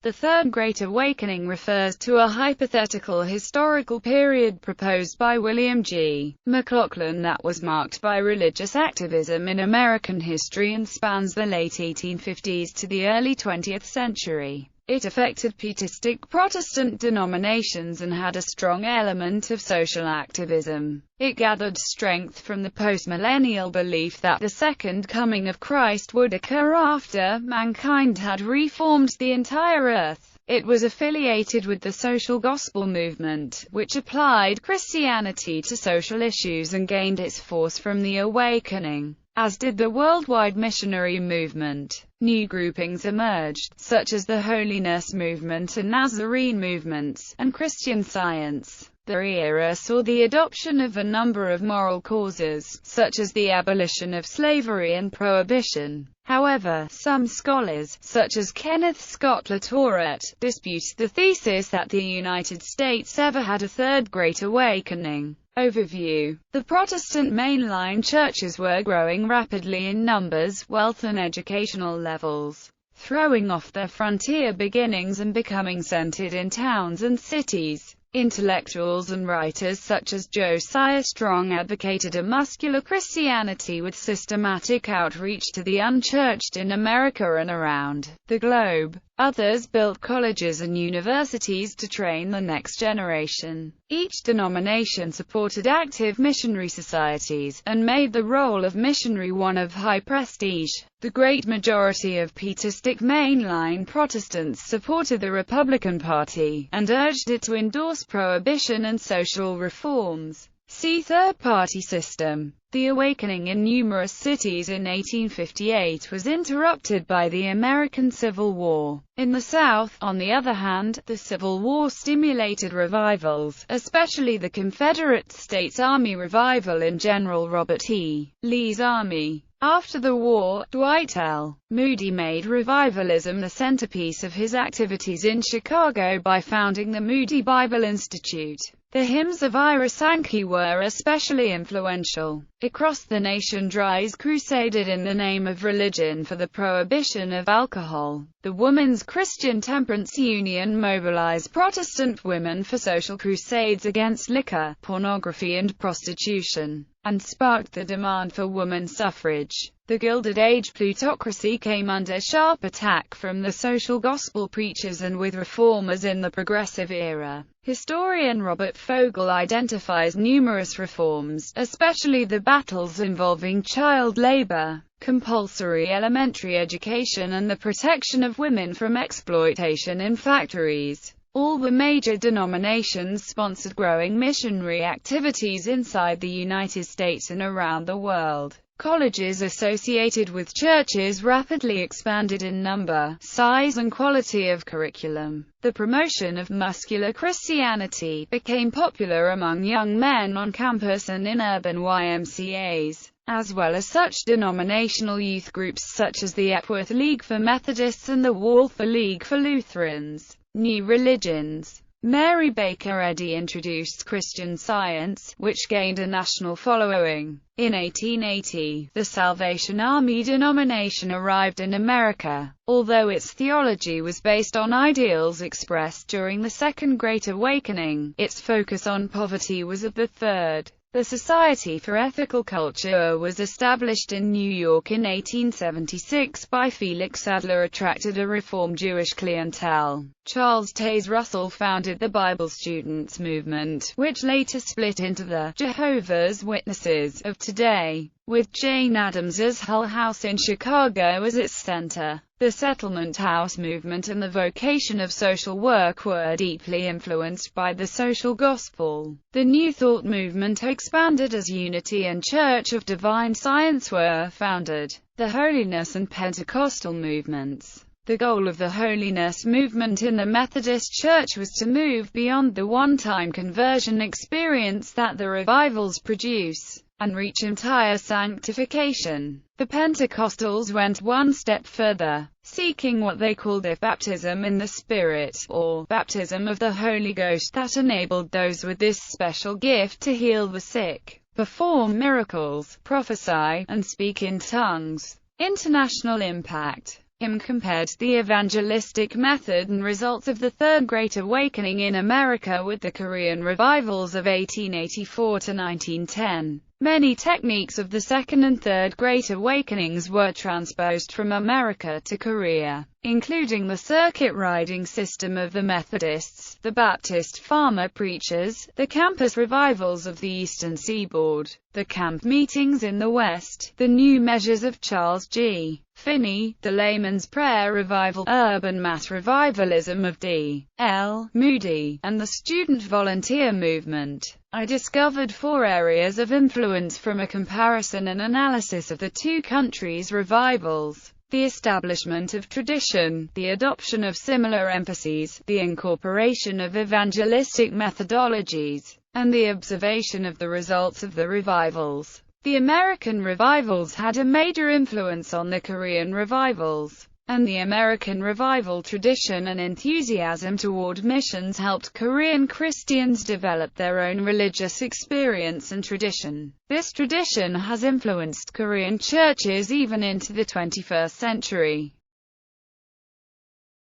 The Third Great Awakening refers to a hypothetical historical period proposed by William G. McLaughlin that was marked by religious activism in American history and spans the late 1850s to the early 20th century. It affected Pietistic Protestant denominations and had a strong element of social activism. It gathered strength from the post-millennial belief that the second coming of Christ would occur after mankind had reformed the entire earth. It was affiliated with the social gospel movement, which applied Christianity to social issues and gained its force from the Awakening, as did the worldwide missionary movement. New groupings emerged, such as the Holiness movement and Nazarene movements, and Christian Science. The era saw the adoption of a number of moral causes, such as the abolition of slavery and prohibition. However, some scholars, such as Kenneth Scott Latourette, dispute the thesis that the United States ever had a Third Great Awakening. Overview. The Protestant mainline churches were growing rapidly in numbers, wealth and educational levels, throwing off their frontier beginnings and becoming centered in towns and cities. Intellectuals and writers such as Josiah Strong advocated a muscular Christianity with systematic outreach to the unchurched in America and around the globe. Others built colleges and universities to train the next generation. Each denomination supported active missionary societies, and made the role of missionary one of high prestige. The great majority of Pietistic mainline Protestants supported the Republican Party, and urged it to endorse prohibition and social reforms. See third-party system. The awakening in numerous cities in 1858 was interrupted by the American Civil War. In the South, on the other hand, the Civil War stimulated revivals, especially the Confederate States Army revival in General Robert E. Lee's army. After the war, Dwight L. Moody made revivalism the centerpiece of his activities in Chicago by founding the Moody Bible Institute. The hymns of Ira Sankey were especially influential. Across the nation, Dries crusaded in the name of religion for the prohibition of alcohol. The Women's Christian Temperance Union mobilized Protestant women for social crusades against liquor, pornography and prostitution, and sparked the demand for woman suffrage. The Gilded Age Plutocracy came under sharp attack from the social gospel preachers and with reformers in the Progressive era. Historian Robert Fogel identifies numerous reforms, especially the battles involving child labor, compulsory elementary education and the protection of women from exploitation in factories. All the major denominations sponsored growing missionary activities inside the United States and around the world. Colleges associated with churches rapidly expanded in number, size and quality of curriculum. The promotion of muscular Christianity became popular among young men on campus and in urban YMCAs, as well as such denominational youth groups such as the Epworth League for Methodists and the Walther League for Lutherans. New religions. Mary Baker Eddy introduced Christian Science, which gained a national following. In 1880, the Salvation Army denomination arrived in America. Although its theology was based on ideals expressed during the Second Great Awakening, its focus on poverty was of the third. The Society for Ethical Culture was established in New York in 1876 by Felix Adler, attracted a Reform Jewish clientele. Charles Taze Russell founded the Bible Students movement, which later split into the Jehovah's Witnesses of today, with Jane Addams's Hull House in Chicago as its center. The Settlement House movement and the vocation of social work were deeply influenced by the social gospel. The New Thought movement expanded as Unity and Church of Divine Science were founded. The Holiness and Pentecostal movements. The goal of the Holiness movement in the Methodist Church was to move beyond the one-time conversion experience that the revivals produce, and reach entire sanctification. The Pentecostals went one step further, seeking what they called a baptism in the Spirit, or baptism of the Holy Ghost, that enabled those with this special gift to heal the sick, perform miracles, prophesy, and speak in tongues. International impact. Him compared the evangelistic method and results of the Third Great Awakening in America with the Korean revivals of 1884 to 1910. Many techniques of the Second and Third Great Awakenings were transposed from America to Korea, including the circuit riding system of the Methodists, the Baptist farmer preachers, the campus revivals of the Eastern Seaboard, the camp meetings in the West, the new measures of Charles G. Finney, the layman's prayer revival, urban mass revivalism of D. L. Moody, and the student volunteer movement. I discovered 4 areas of influence from a comparison and analysis of the two countries' revivals: the establishment of tradition, the adoption of similar emphases, the incorporation of evangelistic methodologies, and the observation of the results of the revivals. The American revivals had a major influence on the Korean revivals, and the American revival tradition and enthusiasm toward missions helped Korean Christians develop their own religious experience and tradition. This tradition has influenced Korean churches even into the 21st century.